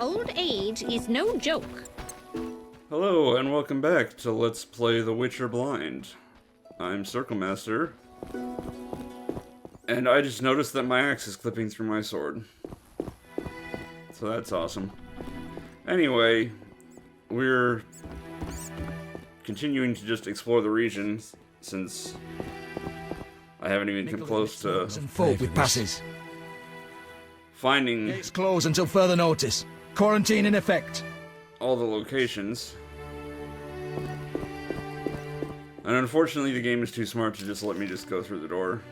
Old age is no joke. Hello, and welcome back to Let's Play The Witcher Blind. I'm Circle Master, and I just noticed that my axe is clipping through my sword. So that's awesome. Anyway, we're continuing to just explore the region, since I haven't even come close to with passes. finding Gates closed until further notice. Quarantine in effect. all the locations. And unfortunately, the game is too smart to just let me just go through the door.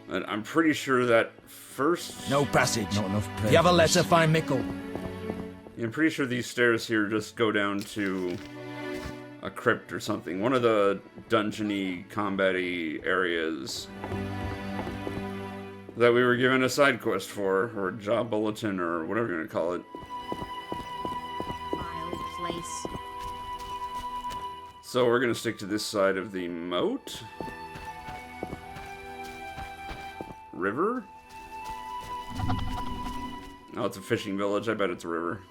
And I'm pretty sure that first... No passage. Not enough place. If you have a letter, find Mickle. I'm pretty sure these stairs here just go down to a crypt or something. One of the dungeony, combat-y areas that we were given a side quest for, or a job bulletin, or whatever you're gonna call it. Wild place. So we're gonna stick to this side of the moat. River? Oh, it's a fishing village. I bet it's a river.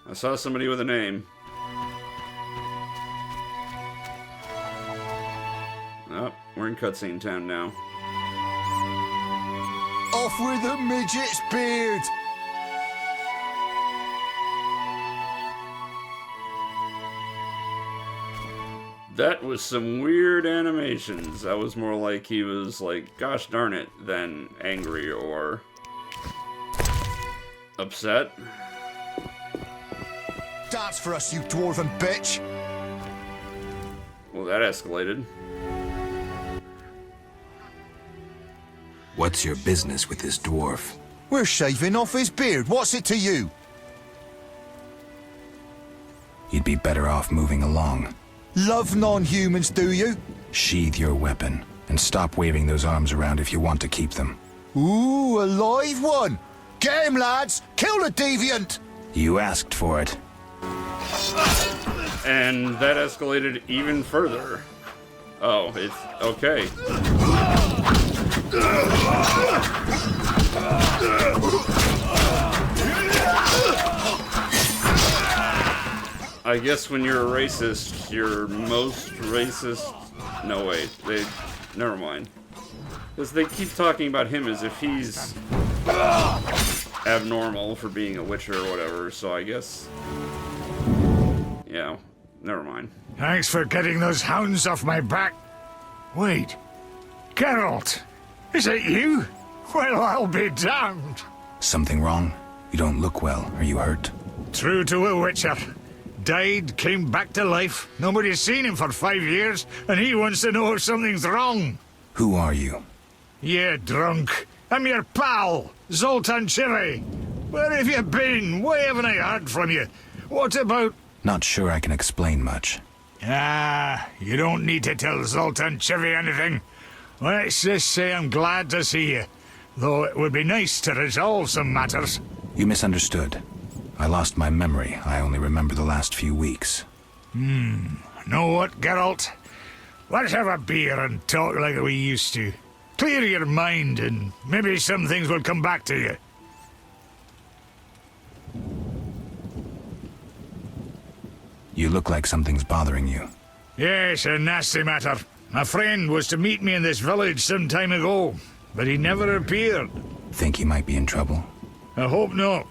I saw somebody with a name. Oh, we're in cutscene town now. Off with the midget's beard! That was some weird animations. That was more like he was like, gosh darn it, than angry or upset. Dance for us, you dwarven bitch! Well, that escalated. What's your business with this dwarf? We're shaving off his beard. What's it to you? You'd be better off moving along. Love non-humans, do you? Sheathe your weapon, and stop waving those arms around if you want to keep them. Ooh, a live one! Get him, lads! Kill the deviant! You asked for it. And that escalated even further. Oh, it's okay. I guess when you're a racist, you're most racist... No, wait. Never mind. Because they keep talking about him as if he's abnormal for being a witcher or whatever, so I guess... Yeah, never mind. Thanks for getting those hounds off my back. Wait. Geralt! Is it you? Well, I'll be damned. Something wrong? You don't look well. Are you hurt? True to a witcher. Died, came back to life. Nobody's seen him for 5 years, and he wants to know if something's wrong. Who are you? Yeah, drunk. I'm your pal, Zoltan Chiri. Where have you been? Why haven't I heard from you? What about... Not sure I can explain much. You don't need to tell Zoltan Chiri anything. Let's just say I'm glad to see you. Though it would be nice to resolve some matters. You misunderstood. I lost my memory. I only remember the last few weeks. Know what, Geralt? Let's have a beer and talk like we used to. Clear your mind, and maybe some things will come back to you. You look like something's bothering you. Yes, a nasty matter. A friend was to meet me in this village some time ago, but he never appeared. Think he might be in trouble? I hope not.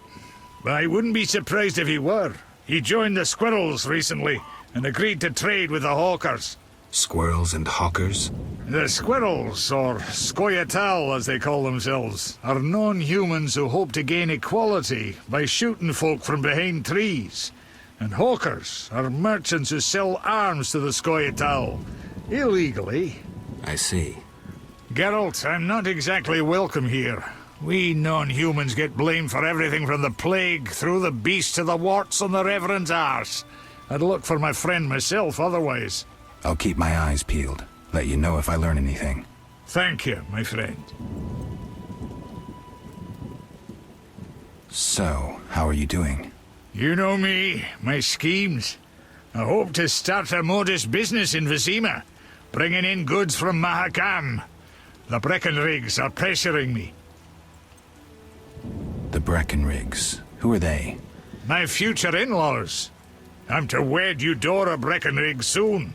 But I wouldn't be surprised if he were. He joined the Squirrels recently and agreed to trade with the Hawkers. Squirrels and hawkers? The Squirrels, or Scoia'tael as they call themselves, are non-humans who hope to gain equality by shooting folk from behind trees. And Hawkers are merchants who sell arms to the Scoia'tael, illegally. I see. Geralt, I'm not exactly welcome here. We non-humans get blamed for everything from the plague through the beast to the warts on the Reverend's arse. I'd look for my friend myself otherwise. I'll keep my eyes peeled. Let you know if I learn anything. Thank you, my friend. So, how are you doing? You know me, my schemes. I hope to start a modest business in Vizima. bringing in goods from Mahakam. The Breckenrigs are pressuring me. The Breckenrigs. Who are they? My future in-laws. I'm to wed Eudora Breckenrig soon.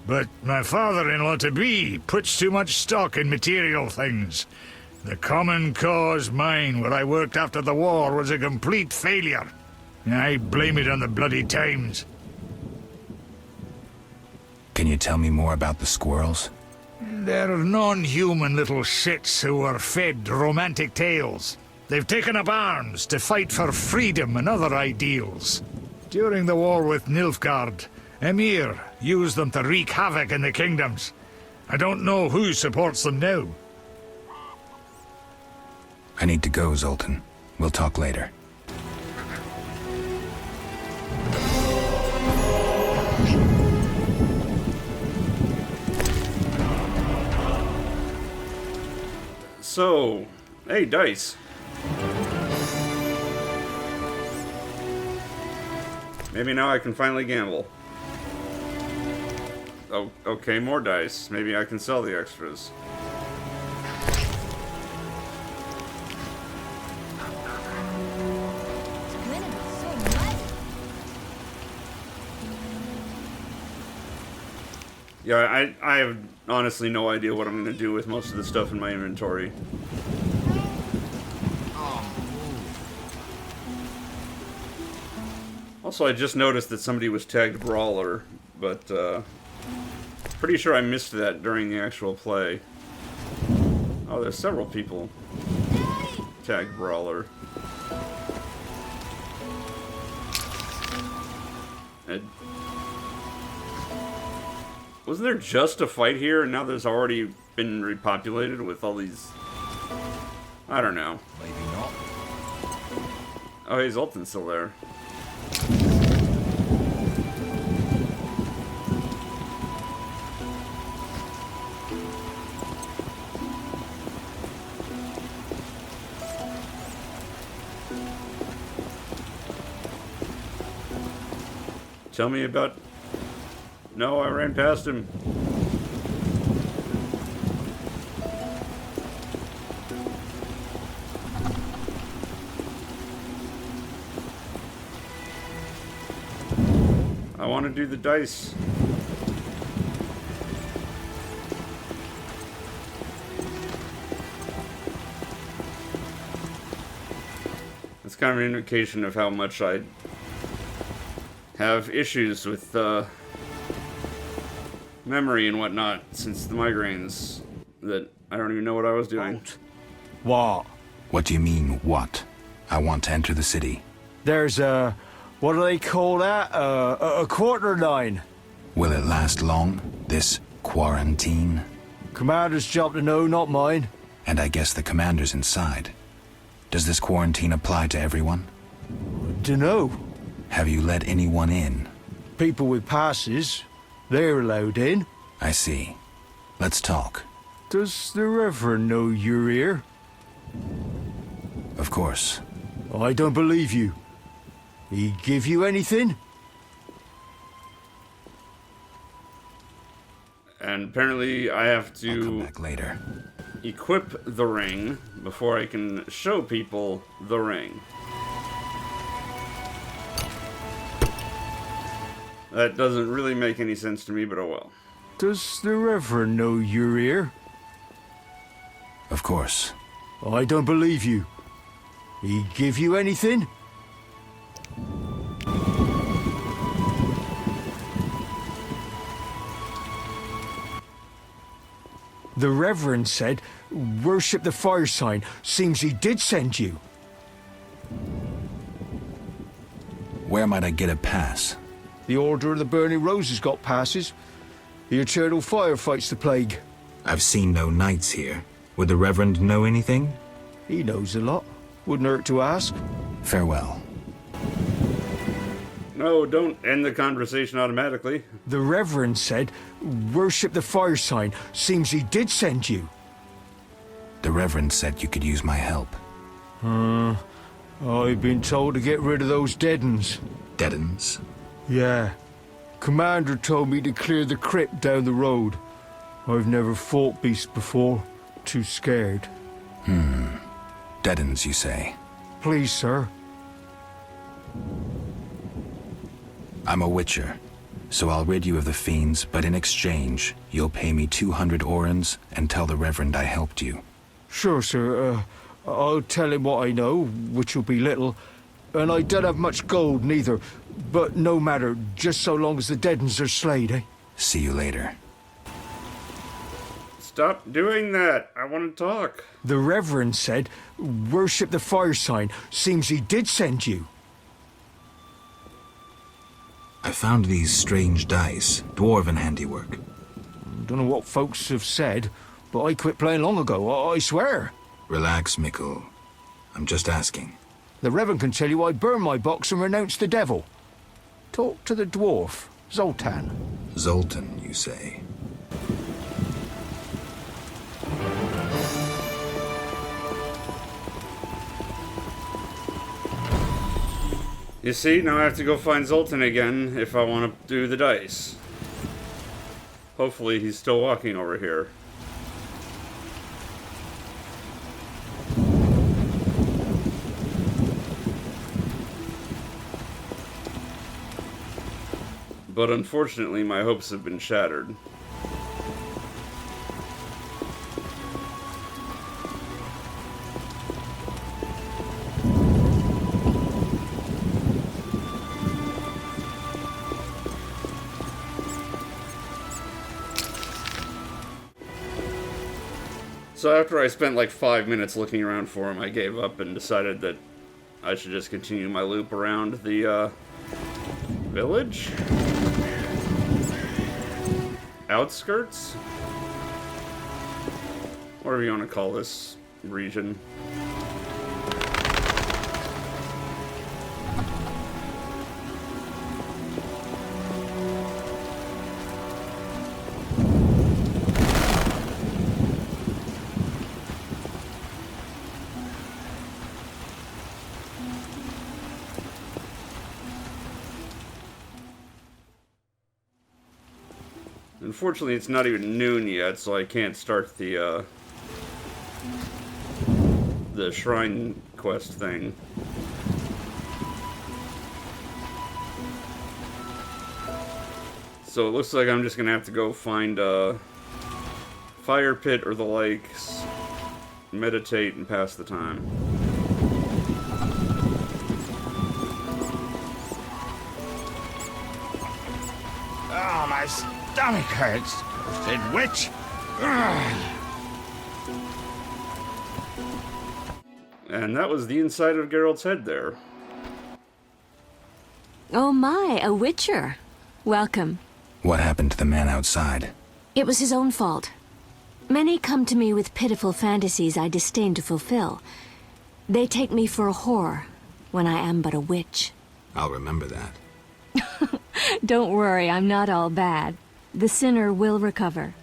But my father-in-law-to-be puts too much stock in material things. The Common Cause mine, where I worked after the war, was a complete failure. I blame it on the bloody times. Can you tell me more about the squirrels? They're non-human little shits who are fed romantic tales. They've taken up arms to fight for freedom and other ideals. During the war with Nilfgaard, Emir used them to wreak havoc in the kingdoms. I don't know who supports them now. I need to go, Zoltan. We'll talk later. So, hey, dice. Maybe now I can finally gamble. Oh, okay, more dice. Maybe I can sell the extras. Yeah, I have honestly no idea what I'm going to do with most of the stuff in my inventory. Also, I just noticed that somebody was tagged Brawler, but pretty sure I missed that during the actual play. Oh, there's several people tagged Brawler. Wasn't there just a fight here, and now there's already been repopulated with all these... I don't know. Maybe not. Oh, hey, Zoltan's still there. Tell me about... No, I ran past him. I want to do the dice. It's kind of an indication of how much I have issues with memory and whatnot since the migraines that I don't even know what I was doing. What? What do you mean, what? I want to enter the city. There's a... what do they call that? A quarter line. Will it last long, this quarantine? Commander's job to know, not mine. And I guess the commander's inside. Does this quarantine apply to everyone? Dunno. Have you let anyone in? People with passes, they're allowed in. I see. Let's talk. Does the Reverend know you're here? Of course. I don't believe you. He give you anything? And apparently I have I'll come to back later. equip the ring before I can show people the ring. That doesn't really make any sense to me, but oh well. Does the Reverend know you're here? Of course. I don't believe you. He give you anything? The Reverend said, worship the fire sign. Seems he did send you. Where might I get a pass? The Order of the Burning Roses got passes. The Eternal Fire fights the plague. I've seen no knights here. Would the Reverend know anything? He knows a lot. Wouldn't hurt to ask. Farewell. No, don't end the conversation automatically. The Reverend said, worship the fire sign. Seems he did send you. The Reverend said you could use my help. I've been told to get rid of those dead uns. Deadens? Yeah. Commander told me to clear the crypt down the road. I've never fought beasts before. Too scared. Deadens, you say? Please, sir. I'm a witcher, so I'll rid you of the fiends, but in exchange, you'll pay me 200 orens and tell the Reverend I helped you. Sure, sir. I'll tell him what I know, which will be little. And I don't have much gold, neither. But no matter, just so long as the deadens are slayed, eh? See you later. Stop doing that. I want to talk. The Reverend said, worship the fire sign. Seems he did send you. I found these strange dice, dwarven handiwork. Don't know what folks have said, but I quit playing long ago, I swear. Relax, Mikkel. I'm just asking. The Reverend can tell you I burned my box and renounced the devil. Talk to the dwarf, Zoltan. Zoltan, you say? You see, now I have to go find Zoltan again if I want to do the dice. Hopefully he's still walking over here. But unfortunately, my hopes have been shattered. So after I spent like 5 minutes looking around for him, I gave up and decided that I should just continue my loop around the village? Outskirts? Whatever you want to call this region. Unfortunately, it's not even noon yet, so I can't start the shrine quest thing. So it looks like I'm just gonna have to go find a fire pit or the likes, meditate, and pass the time. Oh, my stomach hurts. Said witch. And that was the inside of Geralt's head there. Oh my, a witcher. Welcome. What happened to the man outside? It was his own fault. Many come to me with pitiful fantasies I disdain to fulfill. They take me for a whore, when I am but a witch. I'll remember that. Don't worry, I'm not all bad. The sinner will recover.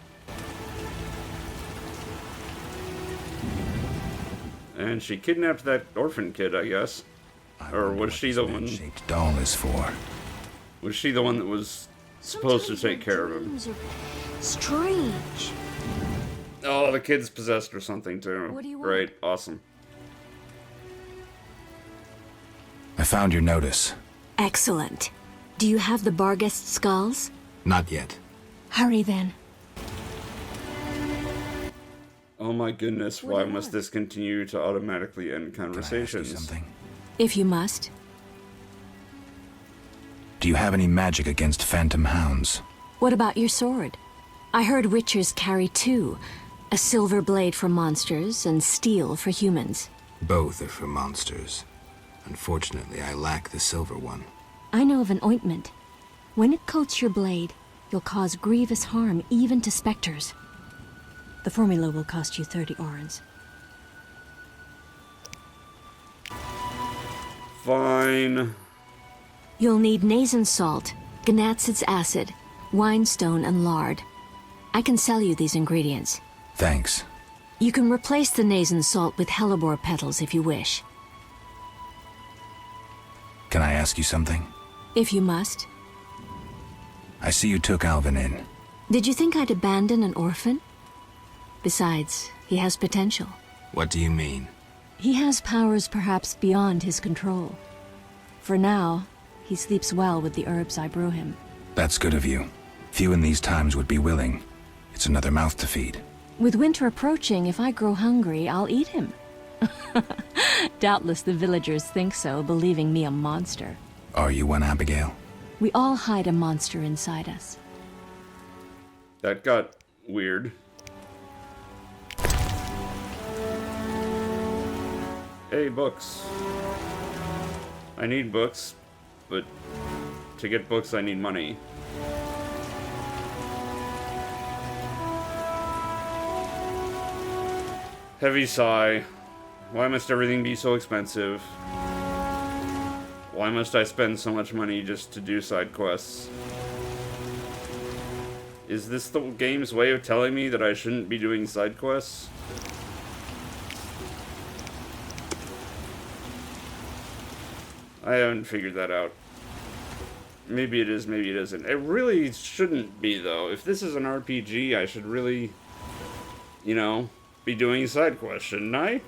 And she kidnapped that orphan kid, I guess. Or was she the one? Shaped doll is for. Was she the one that was supposed to take care of him? Dreams are strange. Oh, the kid's possessed or something too. What do you want? Right, awesome. I found your notice. Excellent. Do you have the Barghest skulls? Not yet. Hurry then. Oh my goodness, What do why you must want? this continue to automatically end Can I ask you conversations? something? If you must. Do you have any magic against phantom hounds? What about your sword? I heard witchers carry two. A silver blade for monsters and steel for humans. Both are for monsters. Unfortunately, I lack the silver one. I know of an ointment. When it coats your blade, you'll cause grievous harm even to specters. The formula will cost you 30 orens. Fine. You'll need Nazen salt, Gnatzid's acid, winestone, and lard. I can sell you these ingredients. Thanks. You can replace the Nazen salt with hellebore petals if you wish. Can I ask you something? If you must. I see you took Alvin in. Did you think I'd abandon an orphan? Besides, he has potential. What do you mean? He has powers perhaps beyond his control. For now, he sleeps well with the herbs I brew him. That's good of you. Few in these times would be willing. It's another mouth to feed. With winter approaching, if I grow hungry, I'll eat him. Doubtless the villagers think so, believing me a monster. Are you one, Abigail? We all hide a monster inside us. That got weird. Hey, books. I need books, but to get books I need money. Heavy sigh. Why must everything be so expensive? Why must I spend so much money just to do side quests? Is this the game's way of telling me that I shouldn't be doing side quests? I haven't figured that out. Maybe it is, maybe it isn't. It really shouldn't be, though. If this is an RPG, I should really, you know, be doing side quests, shouldn't I?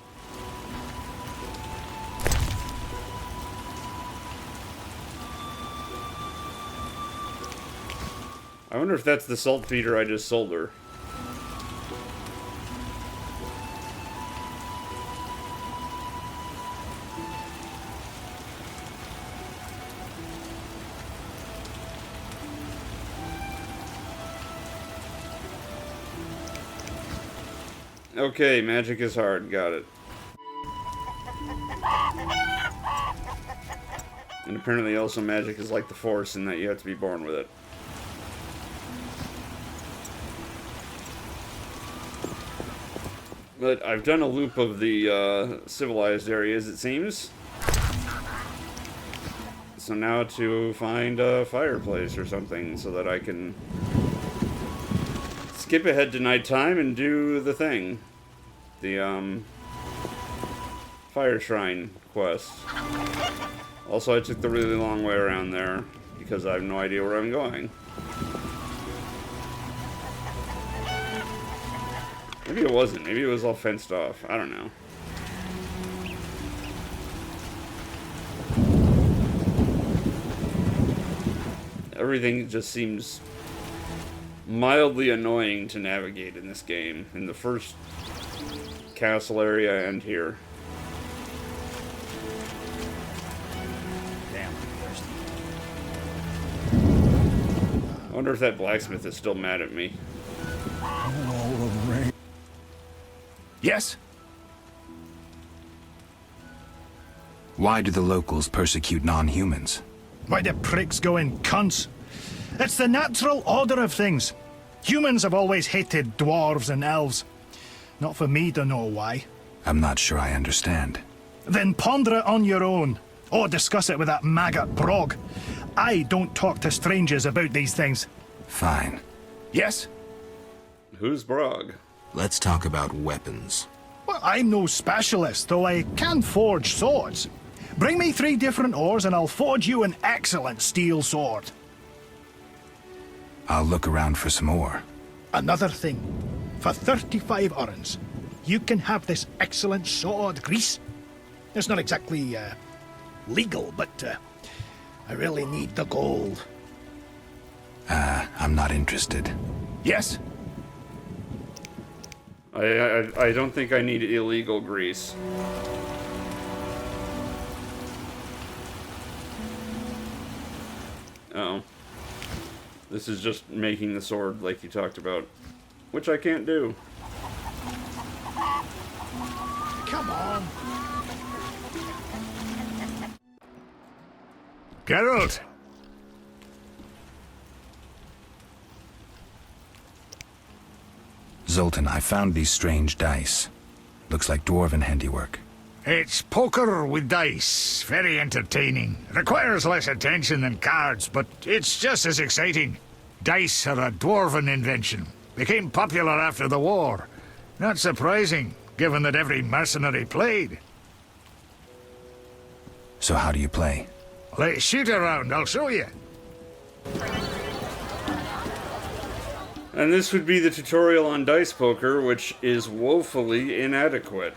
I wonder if that's the saltpeter I just sold her. Okay, magic is hard. Got it. And apparently also magic is like the Force in that you have to be born with it. But I've done a loop of the civilized areas, it seems. So now to find a fireplace or something so that I can skip ahead to nighttime and do the thing. The, Fire Shrine quest. Also, I took the really long way around there because I have no idea where I'm going. Maybe it wasn't. Maybe it was all fenced off. I don't know. Everything just seems mildly annoying to navigate in this game. In the first castle area and here. Damn, thirsty. I wonder if that blacksmith is still mad at me. Yes? Why do the locals persecute non-humans? Why the pricks go in cunts? It's the natural order of things. Humans have always hated dwarves and elves. Not for me to know why. I'm not sure I understand. Then ponder it on your own. Or discuss it with that maggot Brog. I don't talk to strangers about these things. Fine. Yes? Who's Brog? Let's talk about weapons. Well, I'm no specialist, though I can forge swords. Bring me 3 different ores and I'll forge you an excellent steel sword. I'll look around for some more. Another thing. For 35 urns, you can have this excellent sword, Grease. It's not exactly, legal, but, I really need the gold. I'm not interested. Yes? I don't think I need illegal grease. Oh. This is just making the sword like you talked about. Which I can't do. Come on. Geralt! Zoltan, I found these strange dice. Looks like dwarven handiwork. It's poker with dice. Very entertaining. Requires less attention than cards, but it's just as exciting. Dice are a dwarven invention. Became popular after the war. Not surprising, given that every mercenary played. So how do you play? Let's shoot around, I'll show you. And this would be the tutorial on dice poker, which is woefully inadequate.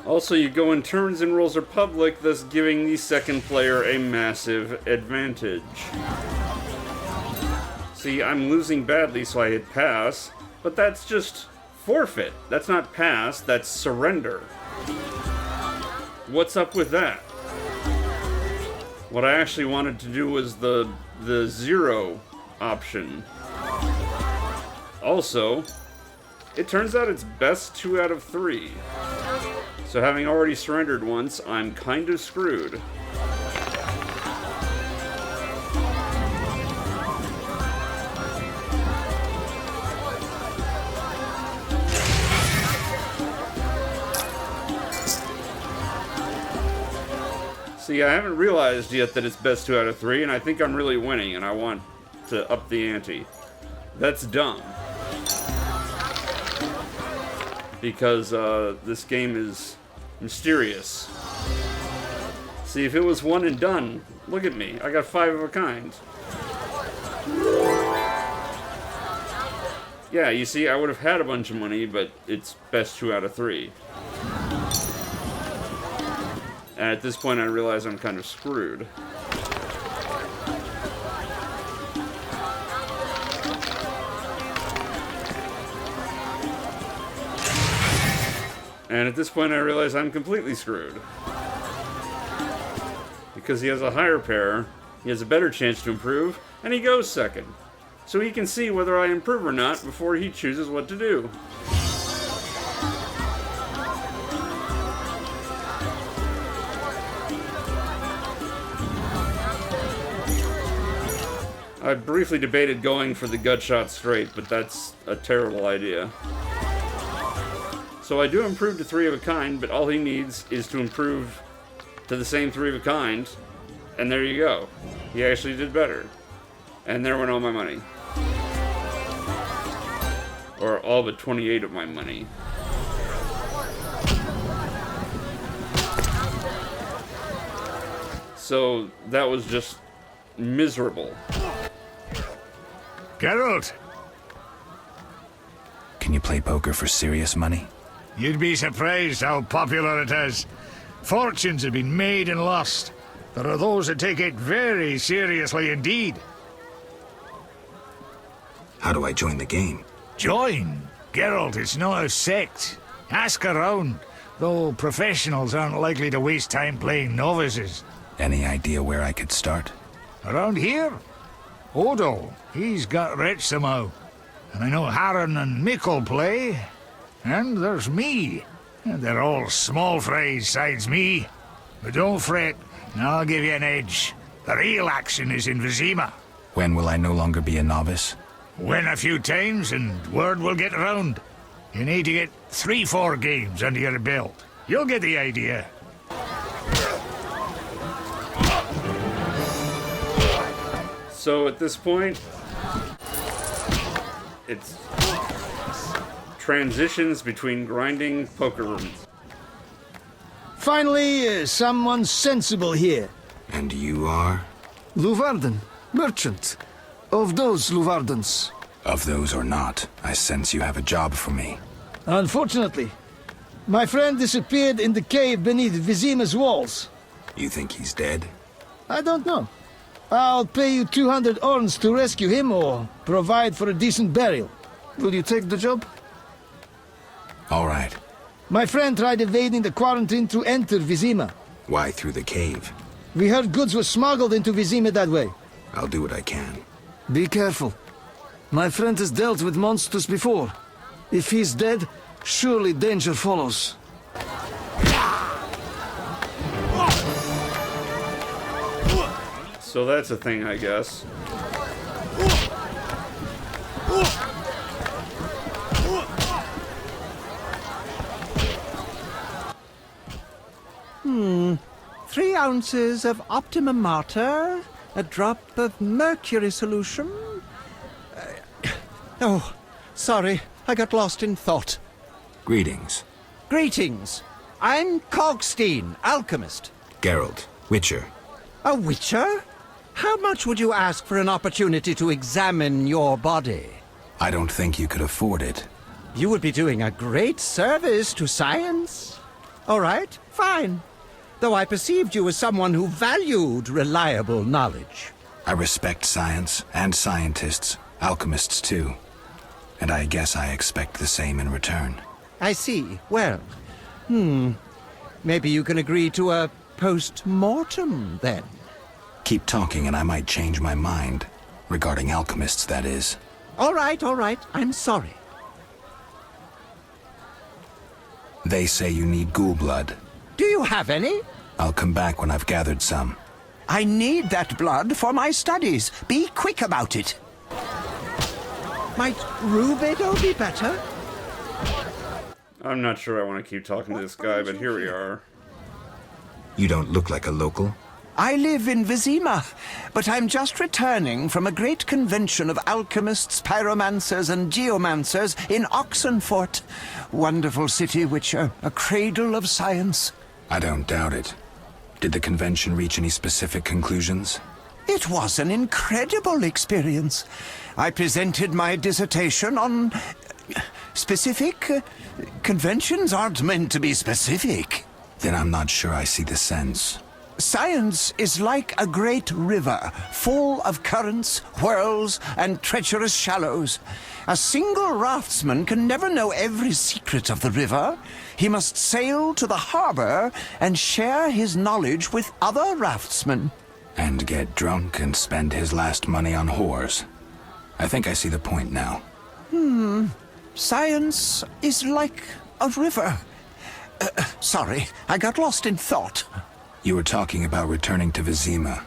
Also, you go in turns and rolls are public, thus giving the second player a massive advantage. See, I'm losing badly, so I hit pass, but that's just forfeit. That's not pass, that's surrender. What's up with that? What I actually wanted to do was the 0 option. Also, it turns out it's best 2 out of 3. So having already surrendered once, I'm kind of screwed. See, I haven't realized yet that it's best 2 out of 3, and I think I'm really winning, and I want to up the ante. That's dumb. Because this game is mysterious. See, if it was one and done, look at me. I got 5 of a kind. Yeah, you see, I would have had a bunch of money, but it's best 2 out of 3. And at this point, I realize I'm kind of screwed. And at this point, I realize I'm completely screwed. Because he has a higher pair, he has a better chance to improve, and he goes second. So he can see whether I improve or not before he chooses what to do. I briefly debated going for the gut shot straight, but that's a terrible idea. So I do improve to 3 of a kind, but all he needs is to improve to the same 3 of a kind, and there you go. He actually did better. And there went all my money. Or all but 28 of my money. So that was just miserable. Geralt, Can you play poker for serious money? you'd be surprised how popular it is. Fortunes have been made and lost. There are those that take it very seriously indeed. How do I join the game? Join? Geralt, it's not a sect. Ask around, though professionals aren't likely to waste time playing novices. Any idea where I could start? Around here? Odo, he's got rich somehow. And I know Harren and Mikkel play. And there's me. And they're all small fries sides me. But don't fret, I'll give you an edge. The real action is in Vizima. When will I no longer be a novice? Win a few times and word will get around. You need to get 3-4 games under your belt. You'll get the idea. So at this point, it's transitions between grinding poker rooms. Finally, someone sensible here. And you are? Luvarden, merchant. Of those Luvardens. Of those or not, I sense you have a job for me. Unfortunately, my friend disappeared in the cave beneath Vizima's walls. You think he's dead? I don't know. I'll pay you 200 orns to rescue him or provide for a decent burial. Will you take the job? All right. My friend tried evading the quarantine to enter Vizima. Why through the cave? We heard goods were smuggled into Vizima that way. I'll do what I can. Be careful. My friend has dealt with monsters before. If he's dead, surely danger follows. So that's a thing, I guess. Three ounces of optimum mater, a drop of mercury solution. Oh, sorry, I got lost in thought. Greetings. Greetings. I'm Cogstein, alchemist. Geralt, Witcher. A witcher? How much would you ask for an opportunity to examine your body? I don't think you could afford it. You would be doing a great service to science. All right, fine. Though I perceived you as someone who valued reliable knowledge. I respect science and scientists, alchemists too. And I guess I expect the same in return. I see. Well, maybe you can agree to a post-mortem, then. Keep talking and I might change my mind. Regarding alchemists, that is. All right. I'm sorry. They say you need ghoul blood. Do you have any? I'll come back when I've gathered some. I need that blood for my studies. Be quick about it. Might rubedo be better? I'm not sure I want to keep talking to this guy, but here we are. You don't look like a local. I live in Vizima, but I'm just returning from a great convention of alchemists, pyromancers, and geomancers in Oxenfurt. Wonderful city, Witcher, a cradle of science. I don't doubt it. Did the convention reach any specific conclusions? It was an incredible experience. I presented my dissertation on specific. Conventions aren't meant to be specific. Then I'm not sure I see the sense. Science is like a great river, full of currents, whirls, and treacherous shallows. A single raftsman can never know every secret of the river. He must sail to the harbor and share his knowledge with other raftsmen. And get drunk and spend his last money on whores. I think I see the point now. Science is like a river. Sorry, I got lost in thought. You were talking about returning to Vizima.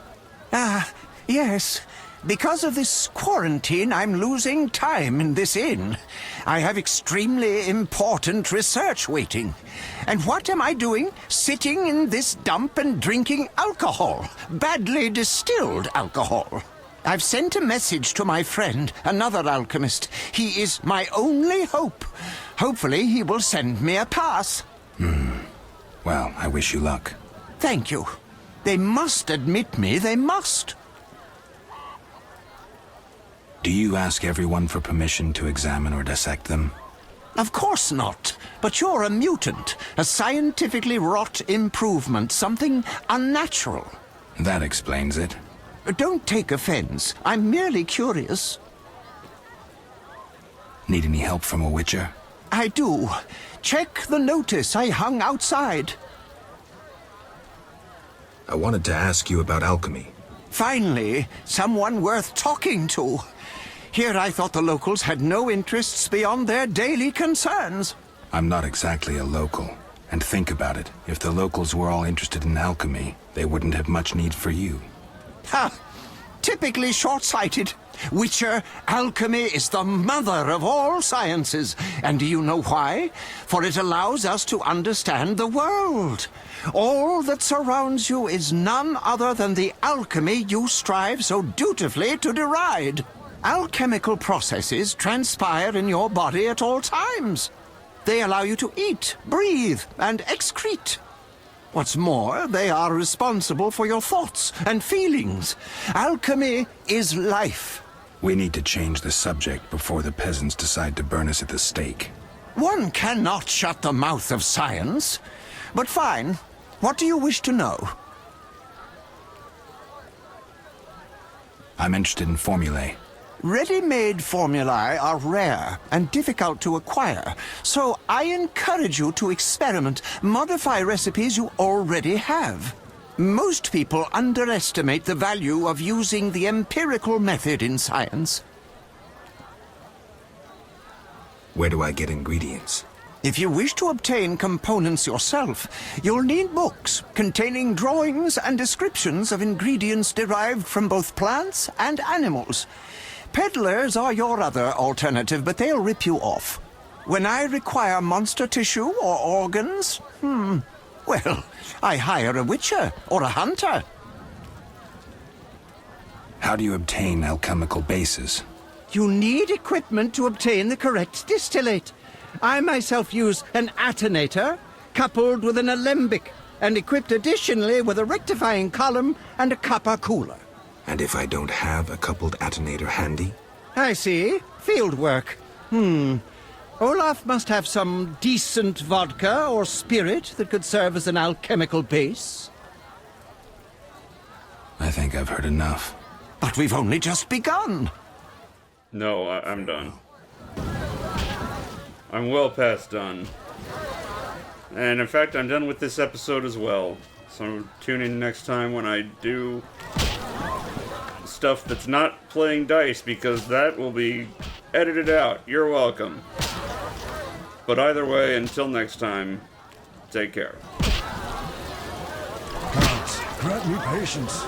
Yes. Because of this quarantine, I'm losing time in this inn. I have extremely important research waiting. And what am I doing? Sitting in this dump and drinking alcohol. Badly distilled alcohol. I've sent a message to my friend, another alchemist. He is my only hope. Hopefully he will send me a pass. Well, I wish you luck. Thank you. They must admit me, they must. Do you ask everyone for permission to examine or dissect them? Of course not. But you're a mutant, a scientifically wrought improvement, something unnatural. That explains it. Don't take offense. I'm merely curious. Need any help from a witcher? I do. Check the notice I hung outside. I wanted to ask you about alchemy. Finally, someone worth talking to. Here I thought the locals had no interests beyond their daily concerns. I'm not exactly a local. And think about it. If the locals were all interested in alchemy, they wouldn't have much need for you. Ha! Typically short-sighted. Witcher, alchemy is the mother of all sciences. And do you know why? For it allows us to understand the world. All that surrounds you is none other than the alchemy you strive so dutifully to deride. Alchemical processes transpire in your body at all times. They allow you to eat, breathe, and excrete. What's more, they are responsible for your thoughts and feelings. Alchemy is life. We need to change the subject before the peasants decide to burn us at the stake. One cannot shut the mouth of science. But fine. What do you wish to know? I'm interested in formulae. Ready-made formulae are rare and difficult to acquire, so I encourage you to experiment, modify recipes you already have. Most people underestimate the value of using the empirical method in science. Where do I get ingredients? If you wish to obtain components yourself, you'll need books containing drawings and descriptions of ingredients derived from both plants and animals. Peddlers are your other alternative, but they'll rip you off. When I require monster tissue or organs, well, I hire a witcher or a hunter. How do you obtain alchemical bases? You need equipment to obtain the correct distillate. I myself use an attenator, coupled with an alembic, and equipped additionally with a rectifying column and a copper cooler. And if I don't have a coupled attenator handy? I see. Field work. Olaf must have some decent vodka or spirit that could serve as an alchemical base. I think I've heard enough. But we've only just begun. No, I'm done. I'm well past done. And in fact, I'm done with this episode as well. So tune in next time when I do stuff that's not playing dice, because that will be edited out. You're welcome. But either way, until next time, take care. Grant me patience.